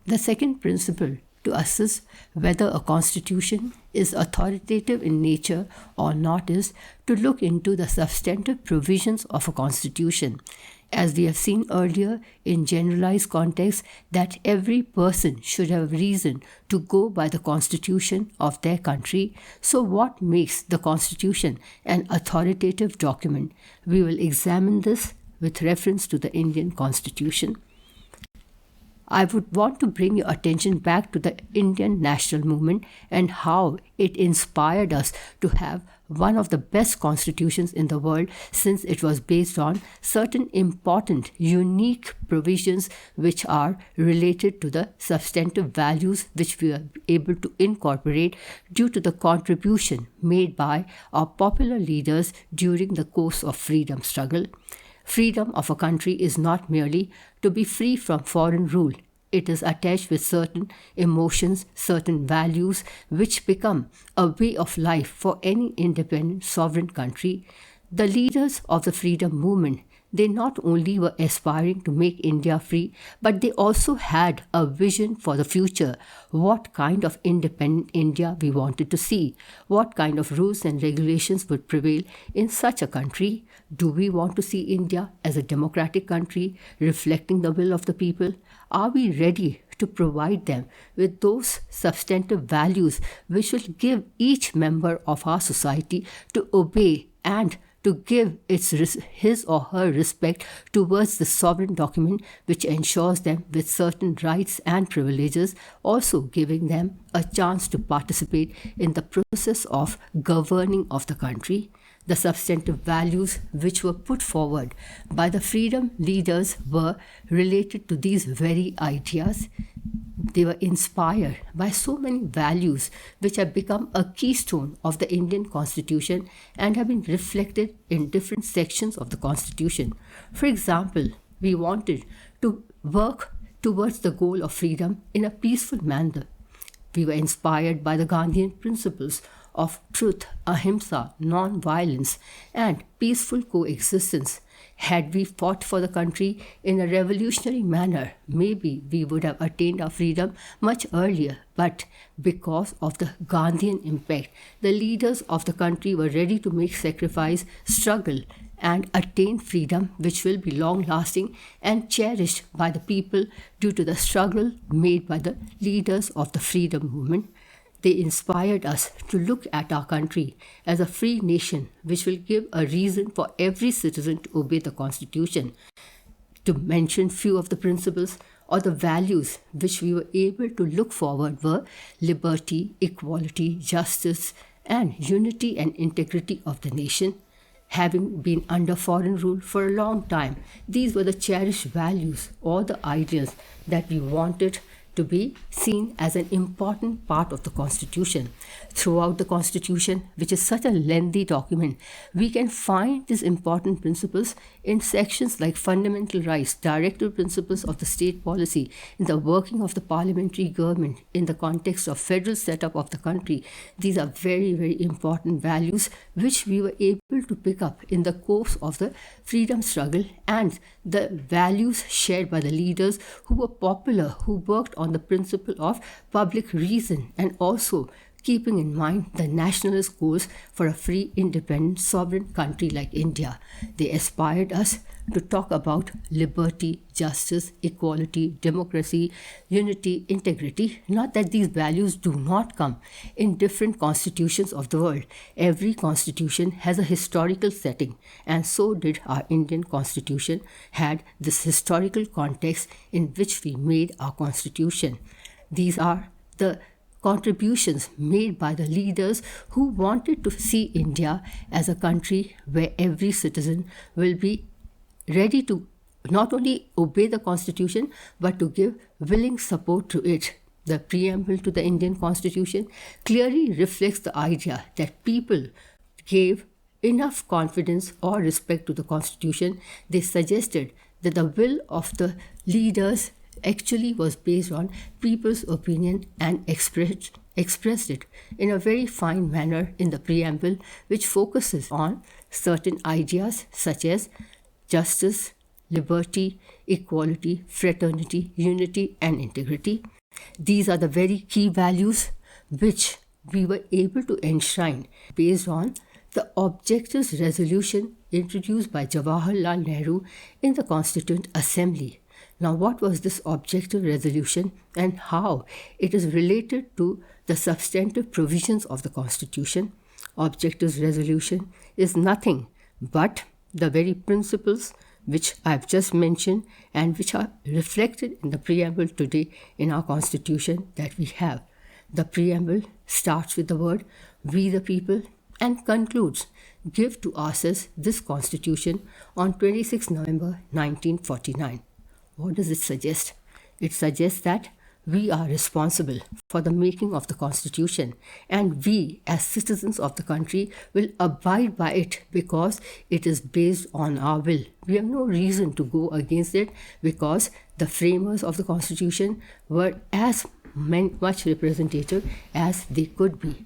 The second principle to assess whether a constitution is authoritative in nature or not is to look into the substantive provisions of a constitution. As we have seen earlier in generalized context that every person should have reason to go by the constitution of their country, so what makes the constitution an authoritative document? We will examine this with reference to the Indian Constitution. I would want to bring your attention back to the Indian national movement and how it inspired us to have one of the best constitutions in the world, since it was based on certain important, unique provisions which are related to the substantive values which we are able to incorporate due to the contribution made by our popular leaders during the course of freedom struggle. Freedom of a country is not merely to be free from foreign rule. It is attached with certain emotions, certain values, which become a way of life for any independent sovereign country. The leaders of the freedom movement, they not only were aspiring to make India free, but they also had a vision for the future. What kind of independent India we wanted to see? What kind of rules and regulations would prevail in such a country? Do we want to see India as a democratic country, reflecting the will of the people? Are we ready to provide them with those substantive values which will give each member of our society to obey and to give his or her respect towards the sovereign document which ensures them with certain rights and privileges, also giving them a chance to participate in the process of governing of the country? The substantive values which were put forward by the freedom leaders were related to these very ideas. They were inspired by so many values which have become a keystone of the Indian Constitution and have been reflected in different sections of the Constitution. For example, we wanted to work towards the goal of freedom in a peaceful manner. We were inspired by the Gandhian principles of truth, ahimsa, non-violence, and peaceful coexistence. Had we fought for the country in a revolutionary manner, maybe we would have attained our freedom much earlier. But because of the Gandhian impact, the leaders of the country were ready to make sacrifice, struggle, and attain freedom which will be long-lasting and cherished by the people due to the struggle made by the leaders of the freedom movement. They inspired us to look at our country as a free nation which will give a reason for every citizen to obey the Constitution. To mention few of the principles or the values which we were able to look forward were liberty, equality, justice, and unity and integrity of the nation. Having been under foreign rule for a long time, these were the cherished values or the ideals that we wanted to be seen as an important part of the Constitution. Throughout the Constitution, which is such a lengthy document, we can find these important principles in sections like fundamental rights, directive principles of the state policy, in the working of the parliamentary government, in the context of federal setup of the country. These are very, very important values which we were able to pick up in the course of the freedom struggle, and the values shared by the leaders who were popular, who worked on the principle of public reason, and also keeping in mind the nationalist goals for a free, independent, sovereign country like India. They aspired us to talk about liberty, justice, equality, democracy, unity, integrity. Not that these values do not come in different constitutions of the world. Every constitution has a historical setting, and so did our Indian Constitution had this historical context in which we made our constitution. These are the contributions made by the leaders who wanted to see India as a country where every citizen will be ready to not only obey the Constitution but to give willing support to it. The preamble to the Indian Constitution clearly reflects the idea that people gave enough confidence or respect to the Constitution. They suggested that the will of the leaders actually was based on people's opinion and expressed it in a very fine manner in the preamble, which focuses on certain ideas such as justice, liberty, equality, fraternity, unity, and integrity. These are the very key values which we were able to enshrine based on the Objectives resolution introduced by Jawaharlal Nehru in the Constituent Assembly. Now, what was this Objective resolution and how it is related to the substantive provisions of the Constitution? Objectives resolution is nothing but the very principles which I have just mentioned and which are reflected in the preamble today in our Constitution that we have. The preamble starts with the word "We the people" and concludes, "Give to ourselves this Constitution on 26 November 1949. What does it suggest? It suggests that we are responsible for the making of the Constitution and we as citizens of the country will abide by it because it is based on our will. We have no reason to go against it because the framers of the Constitution were as much representative as they could be.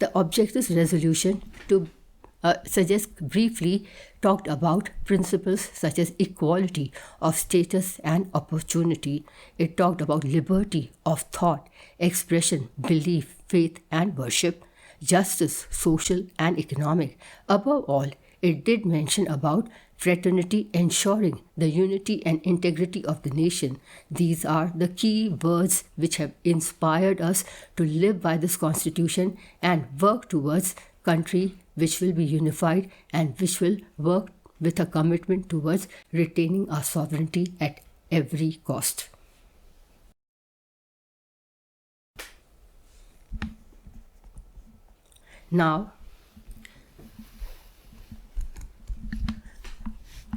The Objectives resolution to suggest briefly talked about principles such as equality of status and opportunity. It talked about liberty of thought, expression, belief, faith, and worship, justice, social and economic. Above all, it did mention about fraternity, ensuring the unity and integrity of the nation. These are the key words which have inspired us to live by this Constitution and work towards country which will be unified and which will work with a commitment towards retaining our sovereignty at every cost. Now,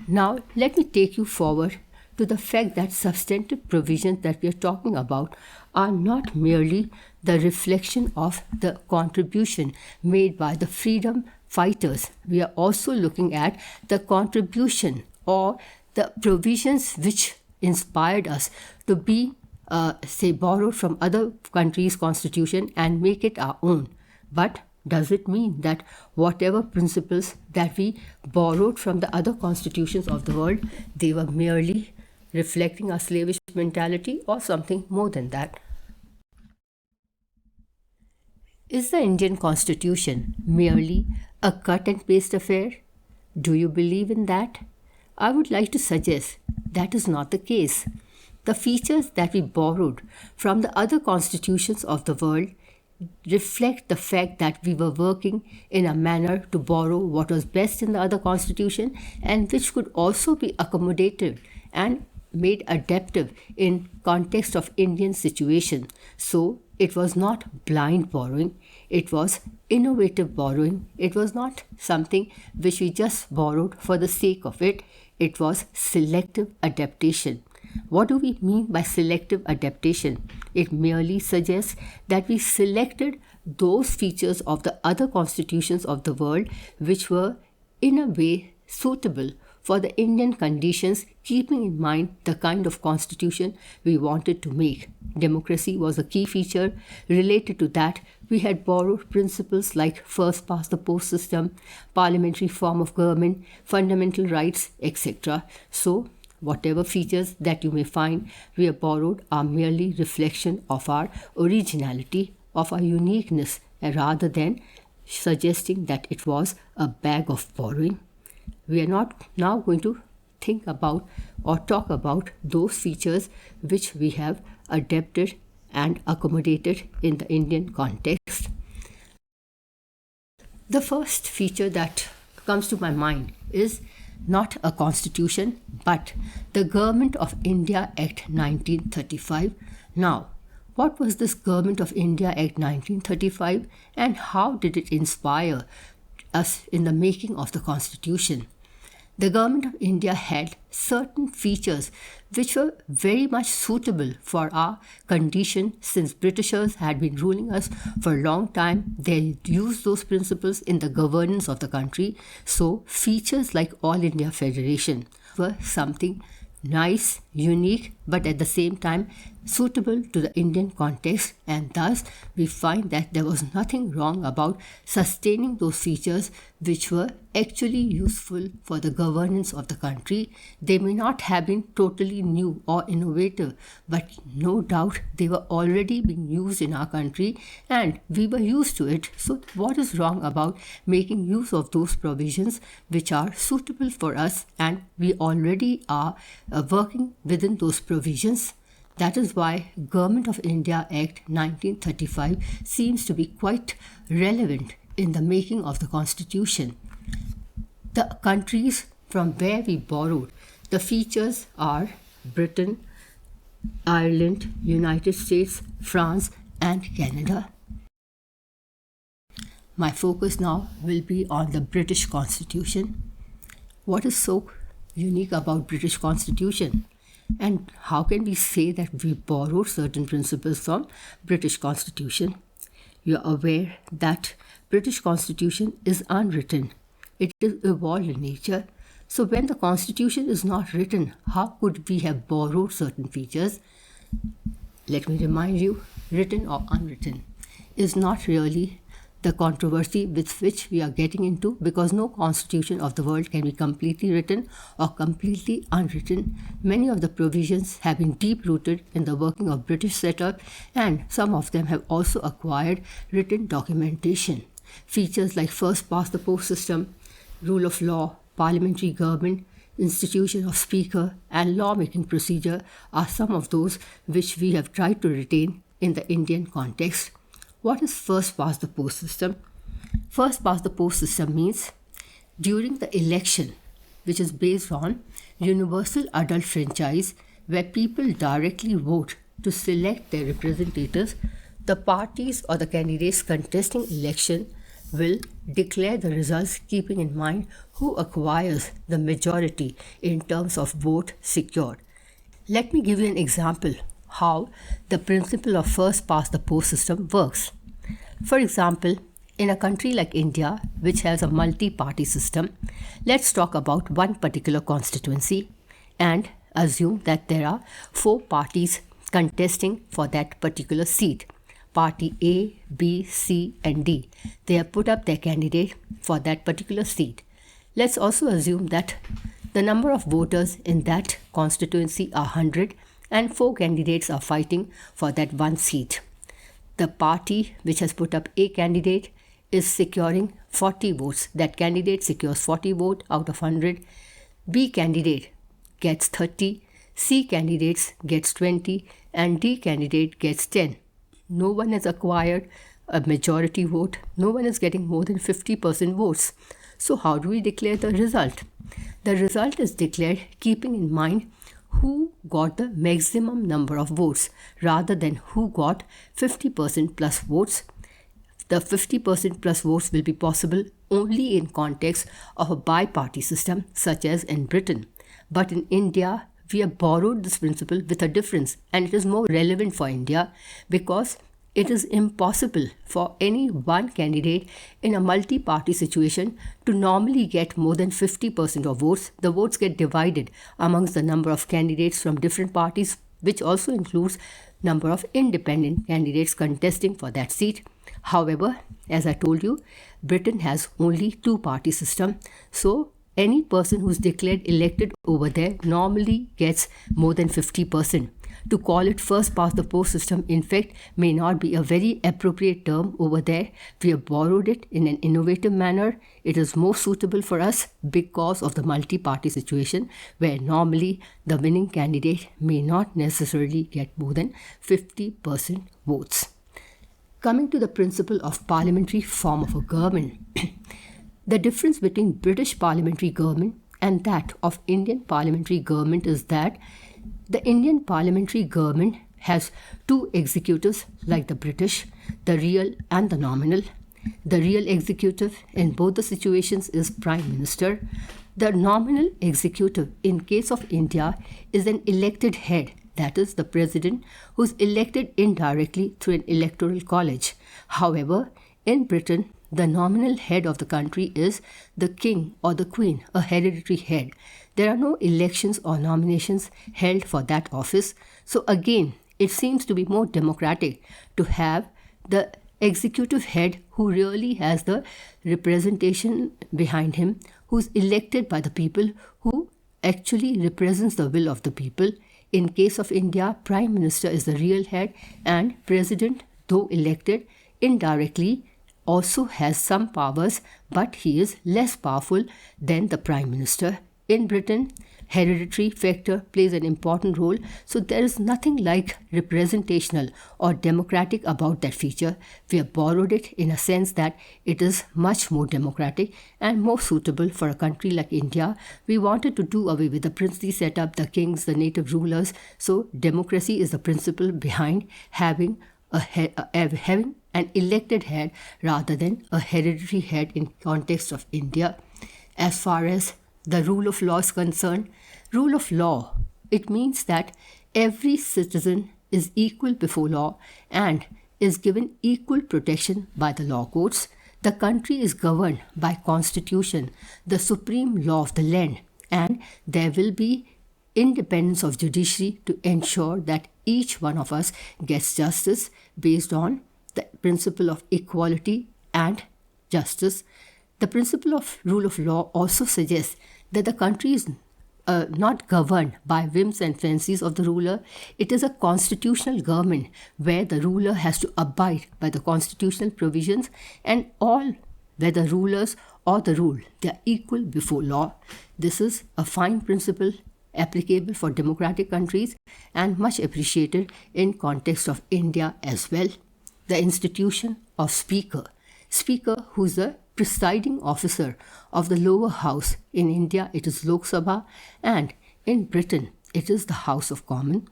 let me take you forward to the fact that substantive provisions that we are talking about are not merely the reflection of the contribution made by the freedom fighters. We are also looking at the contribution or the provisions which inspired us to be, borrowed from other countries' constitution and make it our own. But does it mean that whatever principles that we borrowed from the other constitutions of the world, they were merely reflecting our slavish mentality or something more than that? Is the Indian Constitution merely a cut and paste affair? Do you believe in that? I would like to suggest that is not the case. The features that we borrowed from the other constitutions of the world reflect the fact that we were working in a manner to borrow what was best in the other constitution and which could also be accommodated and made adaptive in context of Indian situation. So it was not blind borrowing, it was innovative borrowing. It was not something which we just borrowed for the sake of it. It was selective adaptation. What do we mean by selective adaptation? It merely suggests that we selected those features of the other constitutions of the world which were in a way suitable for the Indian conditions, keeping in mind the kind of constitution we wanted to make. Democracy was a key feature. Related to that, we had borrowed principles like first past the post system, parliamentary form of government, fundamental rights, etc. So, whatever features that you may find we have borrowed are merely reflection of our originality, of our uniqueness, rather than suggesting that it was a bag of borrowing. We are not now going to think about or talk about those features which we have adapted and accommodated in the Indian context. The first feature that comes to my mind is not a constitution but the Government of India Act 1935. Now, what was this Government of India Act 1935 and how did it inspire us in the making of the Constitution? The Government of India had certain features which were very much suitable for our condition since Britishers had been ruling us for a long time. They used those principles in the governance of the country. So features like All India Federation were something nice, unique but at the same time suitable to the Indian context, and thus we find that there was nothing wrong about sustaining those features which were actually useful for the governance of the country. They may not have been totally new or innovative, but no doubt they were already being used in our country and we were used to it. So what is wrong about making use of those provisions which are suitable for us and we already are working within those provisions? That is why Government of India Act 1935 seems to be quite relevant in the making of the Constitution. The countries from where we borrowed the features are Britain, Ireland, United States, France, and Canada. My focus now will be on the British Constitution. What is so unique about British Constitution? And how can we say that we borrowed certain principles from British Constitution? You are aware that British Constitution is unwritten. It is evolved in nature. So when the Constitution is not written, how could we have borrowed certain features? Let me remind you, written or unwritten is not really the controversy with which we are getting into, because no constitution of the world can be completely written or completely unwritten. Many of the provisions have been deep-rooted in the working of British setup, and some of them have also acquired written documentation. Features like first past the post system, rule of law, parliamentary government, institution of speaker, and lawmaking procedure are some of those which we have tried to retain in the Indian context. What is first past the post system? First past the post system means during the election, which is based on universal adult franchise, where people directly vote to select their representatives, the parties or the candidates contesting election will declare the results keeping in mind who acquires the majority in terms of vote secured. Let me give you an example how the principle of first past the post system works. For example, in a country like India, which has a multi-party system, let's talk about one particular constituency and assume that there are 4 parties contesting for that particular seat. Party A, B, C, and D. They have put up their candidate for that particular seat. Let's also assume that the number of voters in that constituency are 100 and 4 candidates are fighting for that one seat. The party which has put up A candidate is securing 40 votes. That candidate secures 40 votes out of 100. B candidate gets 30, C candidate gets 20, and D candidate gets 10. No one has acquired a majority vote. No one is getting more than 50% votes. So how do we declare the result? The result is declared keeping in mind who got the maximum number of votes rather than who got 50% plus votes. The 50% plus votes will be possible only in context of a bi-party system such as in Britain. But in India, we have borrowed this principle with a difference, and it is more relevant for India because it is impossible for any one candidate in a multi-party situation to normally get more than 50% of votes. The votes get divided amongst the number of candidates from different parties, which also includes number of independent candidates contesting for that seat. However, as I told you, Britain has only 2-party system. So any person who's declared elected over there normally gets more than 50%. To call it first past the post system, in fact, may not be a very appropriate term over there. We have borrowed it in an innovative manner. It is more suitable for us because of the multi-party situation where normally the winning candidate may not necessarily get more than 50% votes. Coming to the principle of parliamentary form of a government, the difference between British parliamentary government and that of Indian parliamentary government is that the Indian parliamentary government has 2 executives like the British, the real and the nominal. The real executive in both the situations is Prime Minister. The nominal executive in case of India is an elected head, that is the President, who is elected indirectly through an electoral college. However, in Britain, the nominal head of the country is the king or the queen, a hereditary head. There are no elections or nominations held for that office. So again, it seems to be more democratic to have the executive head who really has the representation behind him, who's elected by the people, who actually represents the will of the people. In case of India, Prime Minister is the real head, and President, though elected indirectly, also has some powers, but he is less powerful than the Prime Minister. In Britain, hereditary factor plays an important role, so there is nothing like representational or democratic about that feature. We have borrowed it in a sense that it is much more democratic and more suitable for a country like India. We wanted to do away with the princely setup, the kings, the native rulers, so democracy is the principle behind having having an elected head rather than a hereditary head in context of India. As far as the rule of law is concerned, rule of law, it means that every citizen is equal before law and is given equal protection by the law courts. The country is governed by constitution, the supreme law of the land, and there will be independence of judiciary to ensure that each one of us gets justice based on the principle of equality and justice. The principle of rule of law also suggests that the country is not governed by whims and fancies of the ruler. It is a constitutional government where the ruler has to abide by the constitutional provisions, and all, whether rulers or the ruled, they are equal before law. This is a fine principle applicable for democratic countries and much appreciated in context of India as well. The institution of Speaker, who is the presiding officer of the lower house. In India, it is Lok Sabha, and in Britain, it is the House of Commons.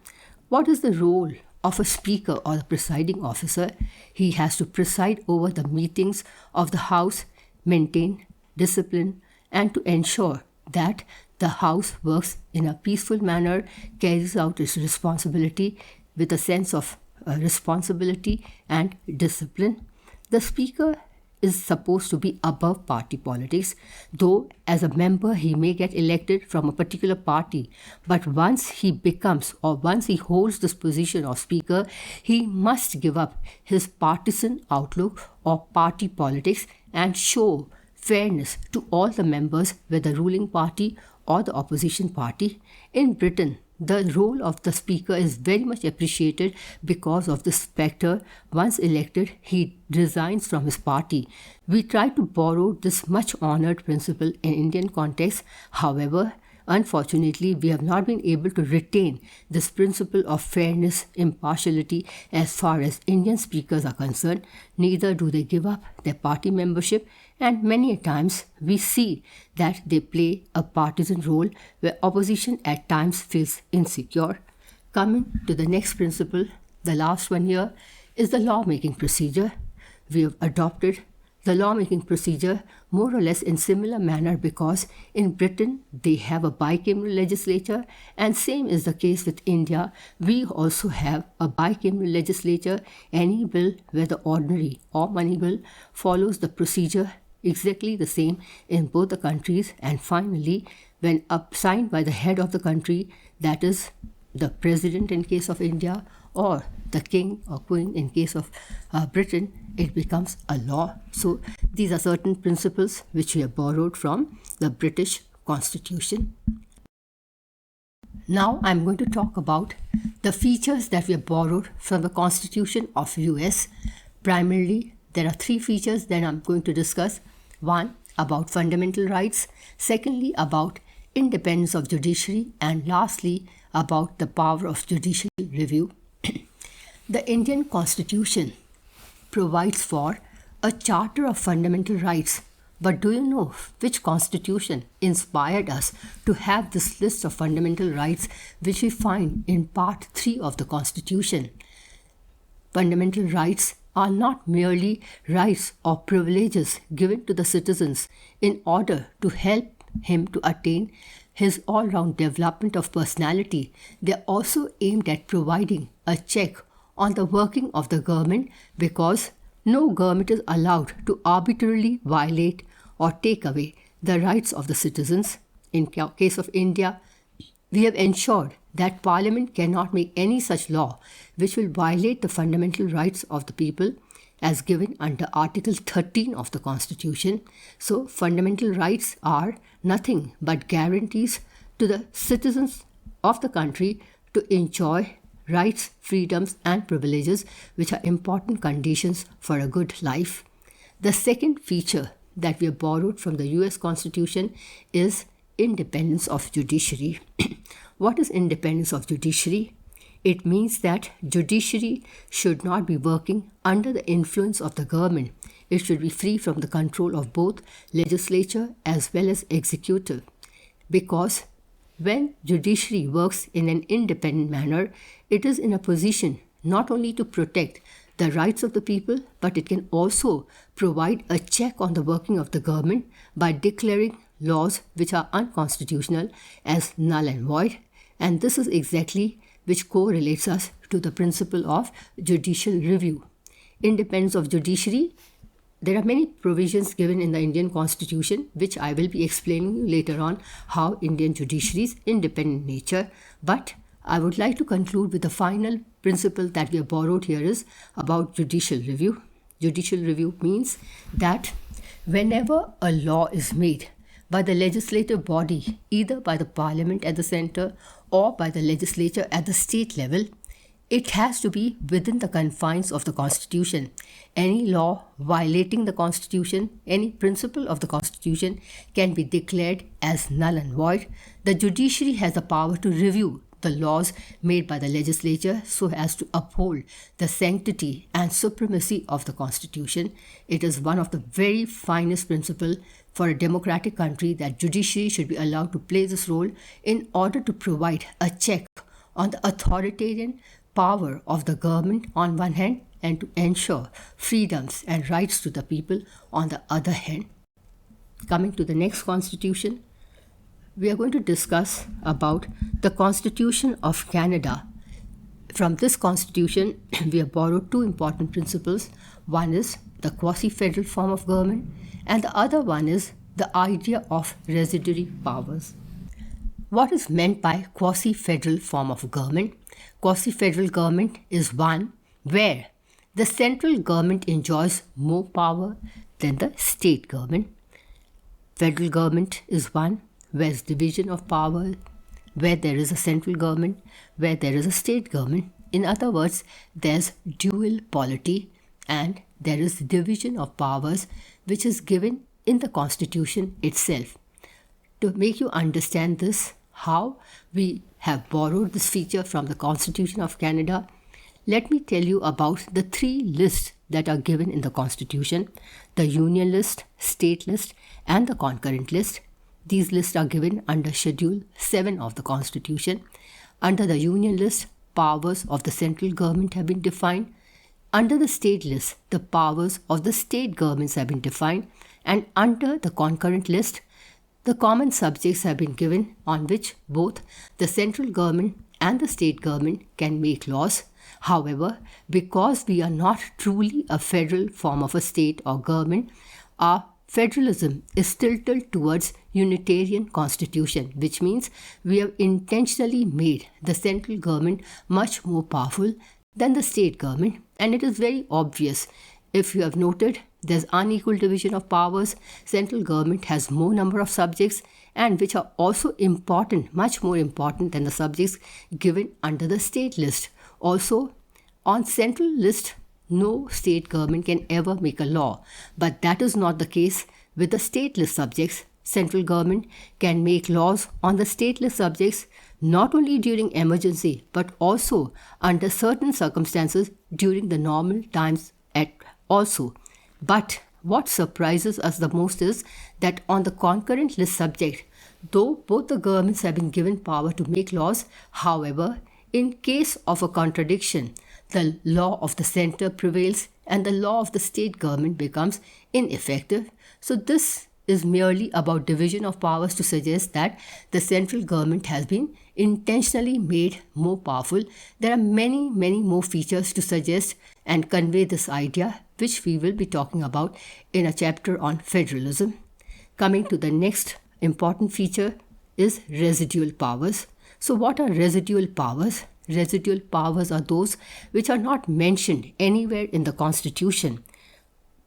What is the role of a speaker or the presiding officer? He has to preside over the meetings of the House, maintain discipline, and to ensure that the House works in a peaceful manner, carries out its responsibility with a sense of responsibility and discipline. The Speaker is supposed to be above party politics, though as a member he may get elected from a particular party. But once he becomes or once he holds this position of Speaker, he must give up his partisan outlook or party politics and show fairness to all the members, whether ruling party or the opposition party. In Britain, the role of the Speaker is very much appreciated because of this factor. Once elected, he resigns from his party. We try to borrow this much honored principle in Indian context. However, unfortunately, we have not been able to retain this principle of fairness, impartiality as far as Indian speakers are concerned. Neither do they give up their party membership, and many a times we see that they play a partisan role where opposition at times feels insecure. Coming to the next principle, the last one here, is the lawmaking procedure. We have adopted the lawmaking procedure more or less in similar manner because in Britain they have a bicameral legislature, and same is the case with India. We also have a bicameral legislature. Any bill, whether ordinary or money bill, follows the procedure exactly the same in both the countries. And finally, when signed by the head of the country, that is the president in case of India or the king or queen in case of Britain, it becomes a law. So these are certain principles which we have borrowed from the British Constitution. Now I'm going to talk about the features that we have borrowed from the Constitution of US. Primarily, there are three features that I'm going to discuss. One, about fundamental rights. Secondly, about independence of judiciary. And lastly, about the power of judicial review. The Indian Constitution provides for a Charter of Fundamental Rights. But do you know which constitution inspired us to have this list of fundamental rights which we find in Part 3 of the Constitution? Fundamental rights are not merely rights or privileges given to the citizens in order to help him to attain his all-round development of personality. They are also aimed at providing a check on the working of the government, because no government is allowed to arbitrarily violate or take away the rights of the citizens. In case of India, we have ensured that Parliament cannot make any such law which will violate the fundamental rights of the people as given under Article 13 of the Constitution. So, fundamental rights are nothing but guarantees to the citizens of the country to enjoy rights, freedoms, and privileges which are important conditions for a good life. The second feature that we have borrowed from the US Constitution is independence of judiciary. What is independence of judiciary? It means that judiciary should not be working under the influence of the government. It should be free from the control of both legislature as well as executive. Because when judiciary works in an independent manner, it is in a position not only to protect the rights of the people, but it can also provide a check on the working of the government by declaring laws which are unconstitutional as null and void. And this is exactly which correlates us to the principle of judicial review. Independence of judiciary. There are many provisions given in the Indian Constitution, which I will be explaining later on how Indian judiciary's independent nature. But I would like to conclude with the final principle that we have borrowed here is about judicial review. Judicial review means that whenever a law is made by the legislative body, either by the Parliament at the center or by the legislature at the state level, it has to be within the confines of the Constitution. Any law violating the Constitution, any principle of the Constitution can be declared as null and void. The judiciary has the power to review the laws made by the legislature so as to uphold the sanctity and supremacy of the Constitution. It is one of the very finest principles for a democratic country that judiciary should be allowed to play this role in order to provide a check on the authoritarian power of the government on one hand and to ensure freedoms and rights to the people on the other hand. Coming to the next constitution, we are going to discuss about the Constitution of Canada. From this constitution, we have borrowed two important principles. One is the quasi-federal form of government, and the other one is the idea of residuary powers. What is meant by quasi-federal form of government? Quasi-federal government is one where the central government enjoys more power than the state government. Federal government is one where there is division of power, where there is a central government, where there is a state government. In other words, there's dual polity and there is division of powers which is given in the Constitution itself. To make you understand this, how we have borrowed this feature from the Constitution of Canada, let me tell you about the three lists that are given in the Constitution: the Union List, State List, and the Concurrent List. These lists are given under Schedule 7 of the Constitution. Under the Union List, powers of the central government have been defined. Under the State List, the powers of the state governments have been defined. And under the Concurrent List, the common subjects have been given on which both the central government and the state government can make laws. However, because we are not truly a federal form of a state or government, our federalism is tilted towards Unitarian Constitution, which means we have intentionally made the central government much more powerful than the state government. And it is very obvious. If you have noted, there's unequal division of powers. Central government has more number of subjects and which are also important, much more important than the subjects given under the state list. Also, on central list, no state government can ever make a law, but that is not the case with the state list subjects. Central government can make laws on the state list subjects not only during emergency but also under certain circumstances during the normal times also. But what surprises us the most is that on the concurrent list subject, though both the governments have been given power to make laws, however, in case of a contradiction, the law of the center prevails and the law of the state government becomes ineffective. So this is merely about division of powers to suggest that the central government has been intentionally made more powerful. There are many more features to suggest and convey this idea, which we will be talking about in a chapter on federalism. Coming to the next important feature is residual powers. So what are residual powers? Residual powers are those which are not mentioned anywhere in the Constitution.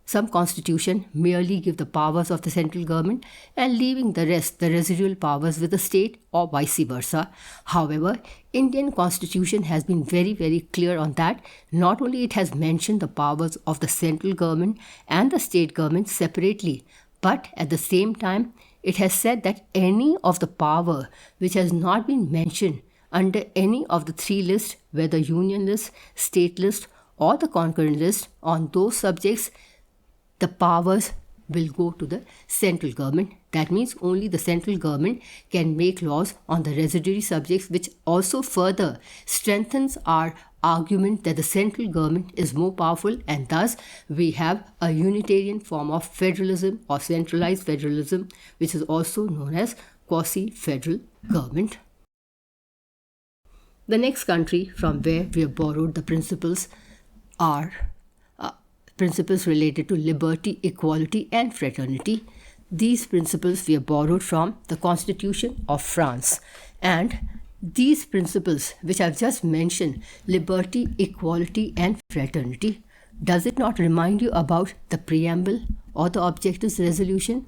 Some constitution merely give the powers of the central government and leaving the rest, the residual powers, with the state or vice versa. However, Indian Constitution has been very, very clear on that. Not only it has mentioned the powers of the central government and the state government separately, but at the same time, it has said that any of the power which has not been mentioned under any of the three lists, whether union list, state list, or the concurrent list, on those subjects, the powers will go to the central government. That means only the central government can make laws on the residuary subjects, which also further strengthens our argument that the central government is more powerful, and thus we have a unitarian form of federalism or centralized federalism, which is also known as quasi-federal government. The next country from where we have borrowed the principles are principles related to liberty, equality, and fraternity. These principles we have borrowed from the Constitution of France. And these principles, which I've just mentioned, liberty, equality, and fraternity, does it not remind you about the preamble or the objectives resolution?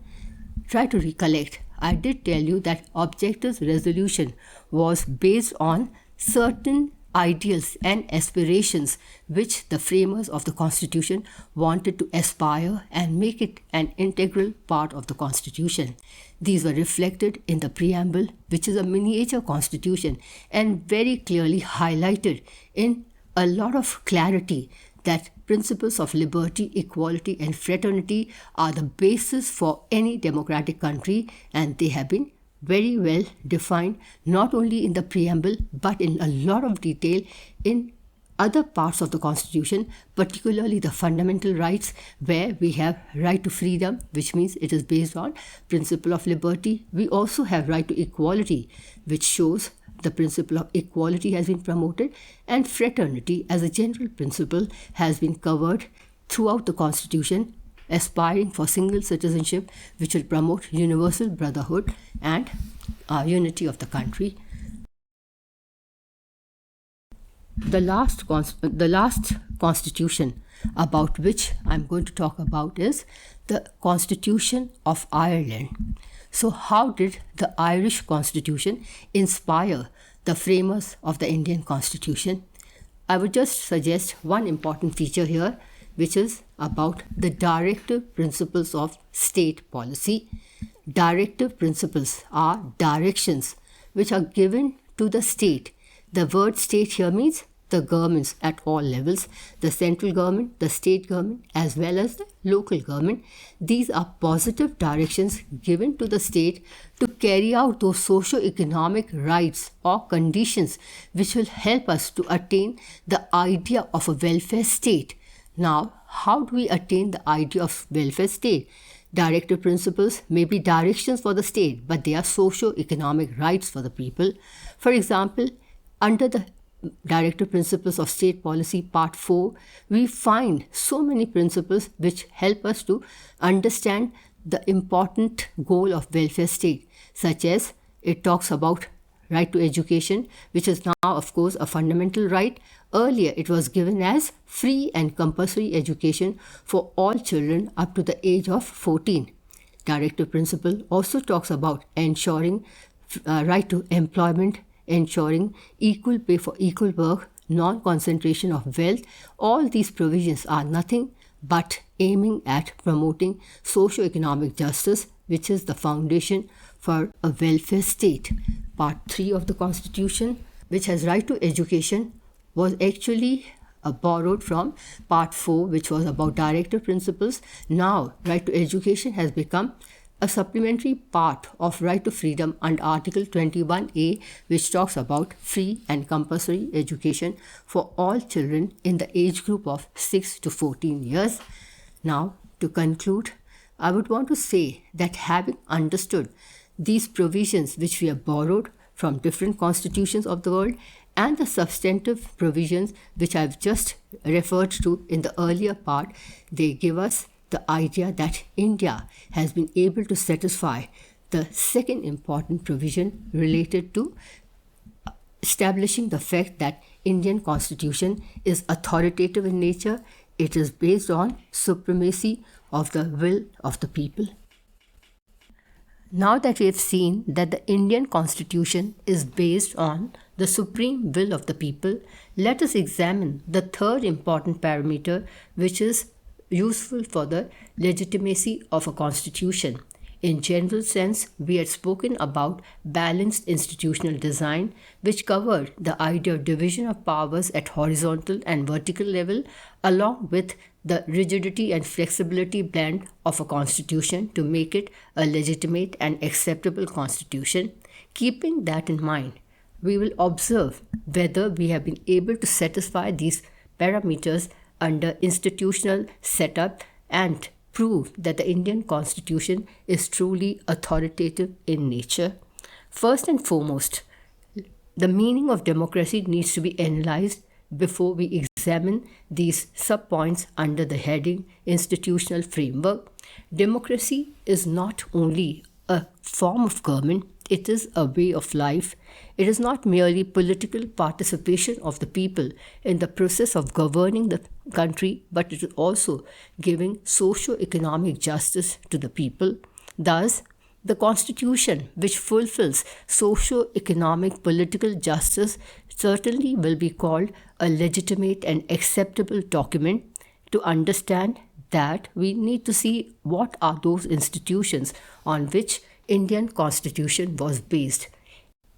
Try to recollect. I did tell you that objectives resolution was based on certain ideals and aspirations which the framers of the Constitution wanted to aspire and make it an integral part of the Constitution. These were reflected in the preamble, which is a miniature Constitution, and very clearly highlighted in a lot of clarity that principles of liberty, equality, and fraternity are the basis for any democratic country, and they have been very well defined not only in the preamble but in a lot of detail in other parts of the Constitution, particularly the fundamental rights, where we have right to freedom, which means it is based on principle of liberty. We also have right to equality, which shows the principle of equality has been promoted, and fraternity as a general principle has been covered throughout the Constitution, aspiring for single citizenship, which will promote universal brotherhood and unity of the country. The last constitution about which I'm going to talk about is the Constitution of Ireland. So how did the Irish Constitution inspire the framers of the Indian Constitution? I would just suggest one important feature here, which is about the directive principles of state policy. Directive principles are directions which are given to the state. The word state here means the governments at all levels, the central government, the state government, as well as the local government. These are positive directions given to the state to carry out those socio-economic rights or conditions which will help us to attain the idea of a welfare state. Now, how do we attain the idea of welfare state? Directive principles may be directions for the state, but they are socio-economic rights for the people. For example, under the Directive Principles of State Policy Part 4, we find so many principles which help us to understand the important goal of welfare state, such as it talks about right to education, which is now, of course, a fundamental right. Earlier, it was given as free and compulsory education for all children up to the age of 14. Directive principle also talks about ensuring right to employment, ensuring equal pay for equal work, non-concentration of wealth. All these provisions are nothing but aiming at promoting socio-economic justice, which is the foundation for a welfare state. Part 3 of the Constitution, which has right to education, was actually borrowed from Part 4, which was about directive principles. Now, right to education has become a supplementary part of right to freedom under Article 21A, which talks about free and compulsory education for all children in the age group of 6 to 14 years. Now, to conclude, I would want to say that having understood these provisions which we have borrowed from different constitutions of the world and the substantive provisions which I've just referred to in the earlier part, they give us the idea that India has been able to satisfy the second important provision related to establishing the fact that Indian Constitution is authoritative in nature. It is based on supremacy of the will of the people. Now that we have seen that the Indian Constitution is based on the supreme will of the people, let us examine the third important parameter which is useful for the legitimacy of a constitution. In general sense, we had spoken about balanced institutional design, which covered the idea of division of powers at horizontal and vertical level, along with the rigidity and flexibility blend of a constitution to make it a legitimate and acceptable constitution. Keeping that in mind, we will observe whether we have been able to satisfy these parameters under institutional setup and prove that the Indian Constitution is truly authoritative in nature. First and foremost, the meaning of democracy needs to be analyzed before we examine these subpoints under the heading institutional framework. Democracy is not only a form of government, it is a way of life. It is not merely political participation of the people in the process of governing the country, but it is also giving socio-economic justice to the people. Thus, the Constitution, which fulfills socio-economic political justice, certainly will be called a legitimate and acceptable document. To understand that, we need to see what are those institutions on which Indian Constitution was based.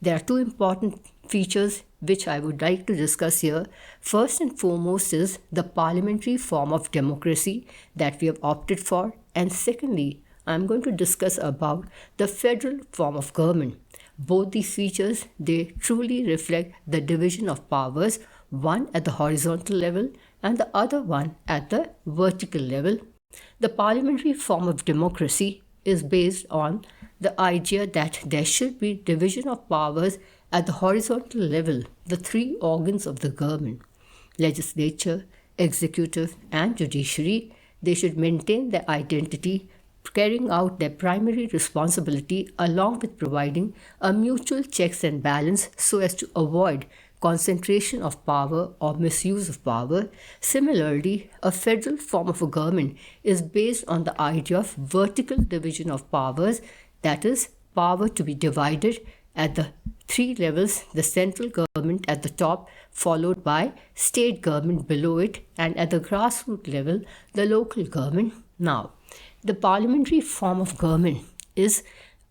There are two important features which I would like to discuss here. First and foremost is the parliamentary form of democracy that we have opted for, and secondly, I am going to discuss about the federal form of government. Both these features, they truly reflect the division of powers, one at the horizontal level and the other one at the vertical level. The parliamentary form of democracy is based on the idea that there should be division of powers at the horizontal level, the three organs of the government, legislature, executive, and judiciary. They should maintain their identity, carrying out their primary responsibility along with providing a mutual checks and balance so as to avoid concentration of power or misuse of power. Similarly, a federal form of a government is based on the idea of vertical division of powers, that is, power to be divided at the three levels, the central government at the top, followed by state government below it, and at the grassroots level, the local government. Now, the parliamentary form of government is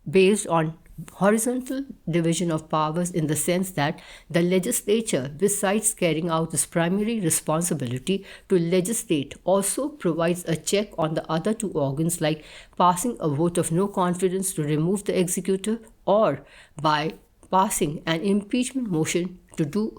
based on horizontal division of powers in the sense that the legislature, besides carrying out its primary responsibility to legislate, also provides a check on the other two organs, like passing a vote of no confidence to remove the executive or by passing an impeachment motion to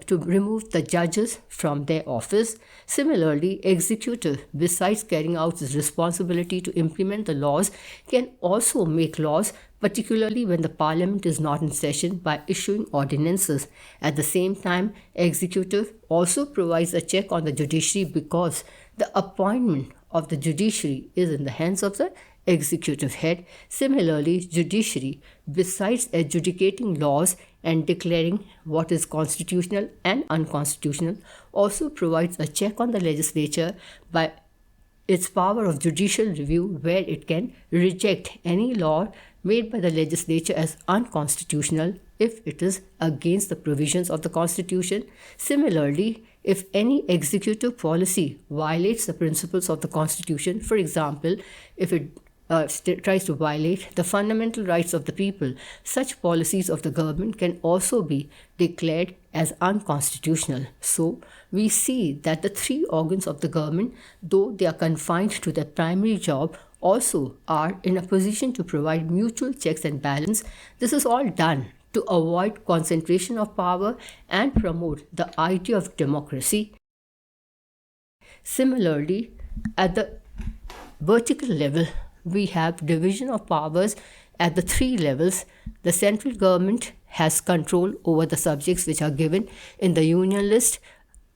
remove the judges from their office. Similarly, executive, besides carrying out its responsibility to implement the laws, can also make laws, particularly when the parliament is not in session, by issuing ordinances. At the same time, executive also provides a check on the judiciary because the appointment of the judiciary is in the hands of the executive head. Similarly, judiciary, besides adjudicating laws and declaring what is constitutional and unconstitutional, also provides a check on the legislature by its power of judicial review, where it can reject any law made by the legislature as unconstitutional if it is against the provisions of the Constitution. Similarly, if any executive policy violates the principles of the Constitution, for example, if it tries to violate the fundamental rights of the people, such policies of the government can also be declared as unconstitutional. So, we see that the three organs of the government, though they are confined to their primary job, also are in a position to provide mutual checks and balance. This is all done to avoid concentration of power and promote the idea of democracy. Similarly, at the vertical level, we have division of powers at the three levels. The central government has control over the subjects which are given in the Union list.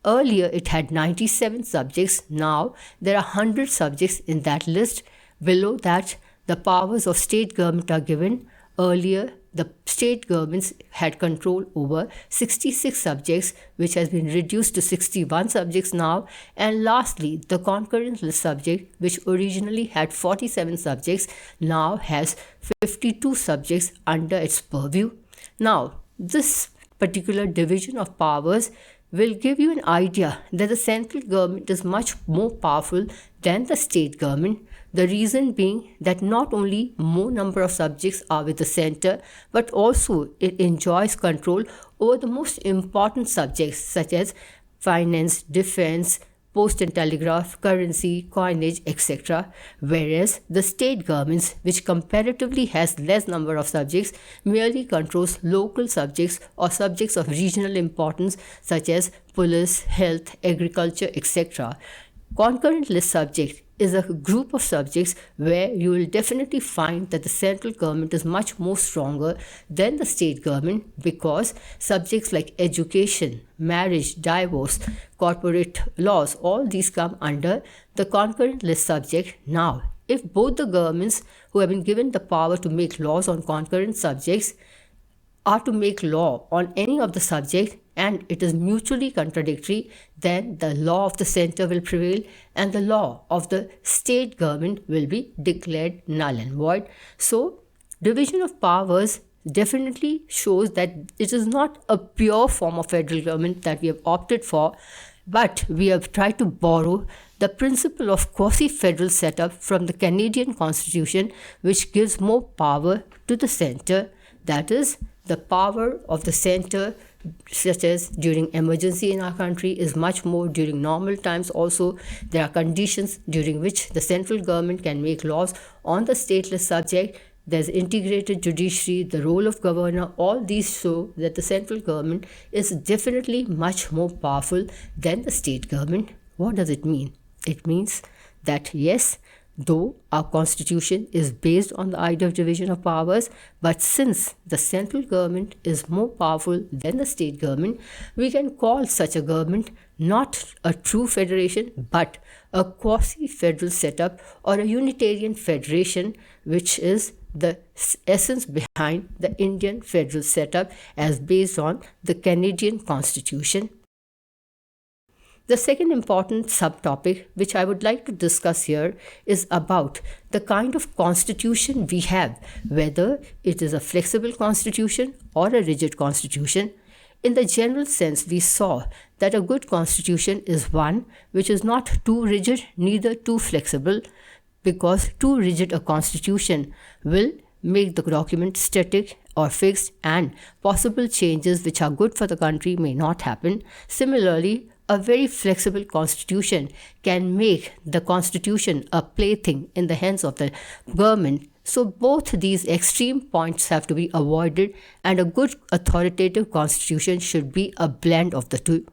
Earlier, it had 97 subjects. Now, there are 100 subjects in that list. Below that, the powers of state government are given. Earlier, the state governments had control over 66 subjects, which has been reduced to 61 subjects now. And lastly, the concurrent list subject, which originally had 47 subjects, now has 52 subjects under its purview. Now, this particular division of powers will give you an idea that the central government is much more powerful than the state government. The reason being that not only more number of subjects are with the center, but also it enjoys control over the most important subjects such as finance, defense, post and telegraph, currency, coinage, etc. Whereas the state governments, which comparatively has less number of subjects, merely controls local subjects or subjects of regional importance such as police, health, agriculture, etc. Concurrent list subject is a group of subjects where you will definitely find that the central government is much more stronger than the state government, because subjects like education, marriage, divorce, corporate laws, all these come under the concurrent list subject. Now, if both the governments who have been given the power to make laws on concurrent subjects are to make law on any of the subject and it is mutually contradictory, then the law of the center will prevail and the law of the state government will be declared null and void. So, division of powers definitely shows that it is not a pure form of federal government that we have opted for, but we have tried to borrow the principle of quasi-federal setup from the Canadian Constitution, which gives more power to the center. That is, the power of the center, such as during emergency in our country, is much more during normal times. Also, there are conditions during which the central government can make laws on the stateless subject. There's integrated judiciary, the role of governor. All these show that the central government is definitely much more powerful than the state government. What does it mean? It means that yes, though our constitution is based on the idea of division of powers, but since the central government is more powerful than the state government, we can call such a government not a true federation, but a quasi-federal setup or a unitarian federation, which is the essence behind the Indian federal setup as based on the Canadian Constitution. The second important subtopic which I would like to discuss here is about the kind of constitution we have, whether it is a flexible constitution or a rigid constitution. In the general sense, we saw that a good constitution is one which is not too rigid, neither too flexible, because too rigid a constitution will make the document static or fixed, and possible changes which are good for the country may not happen. Similarly, a very flexible constitution can make the constitution a plaything in the hands of the government. So both these extreme points have to be avoided, and a good authoritative constitution should be a blend of the two.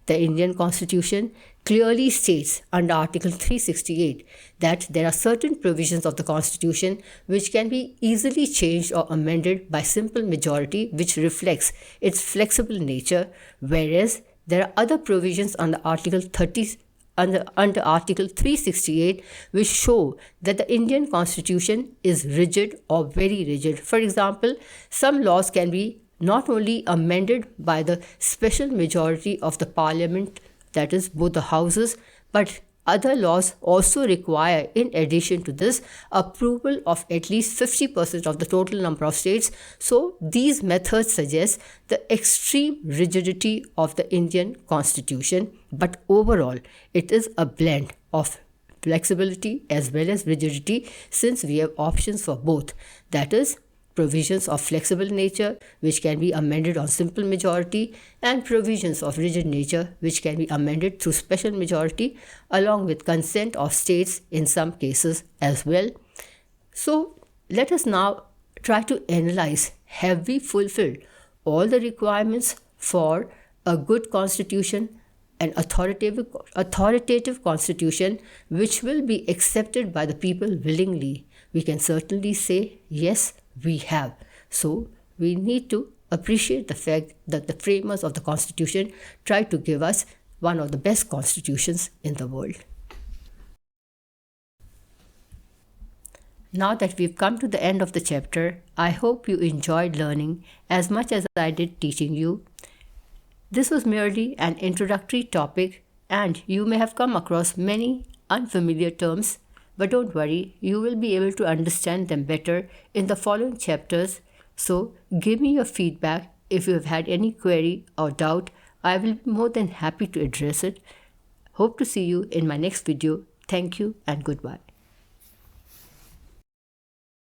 The Indian Constitution clearly states under Article 368 that there are certain provisions of the Constitution which can be easily changed or amended by simple majority, which reflects its flexible nature, whereas there are other provisions under Article 368 which show that the Indian Constitution is rigid or very rigid. For example, some laws can be not only amended by the special majority of the parliament, that is both the houses, but other laws also require, in addition to this, approval of at least 50% of the total number of states. So these methods suggest the extreme rigidity of the Indian Constitution, but overall it is a blend of flexibility as well as rigidity, since we have options for both. That is, provisions of flexible nature which can be amended on simple majority, and provisions of rigid nature which can be amended through special majority along with consent of states in some cases as well. So let us now try to analyze, have we fulfilled all the requirements for a good constitution, an authoritative constitution which will be accepted by the people willingly? We can certainly say yes, we have. So we need to appreciate the fact that the framers of the Constitution tried to give us one of the best constitutions in the world. Now that we've come to the end of the chapter, I hope you enjoyed learning as much as I did teaching you. This was merely an introductory topic, and you may have come across many unfamiliar terms, but don't worry, you will be able to understand them better in the following chapters. So, give me your feedback if you have had any query or doubt. I will be more than happy to address it. Hope to see you in my next video. Thank you and goodbye.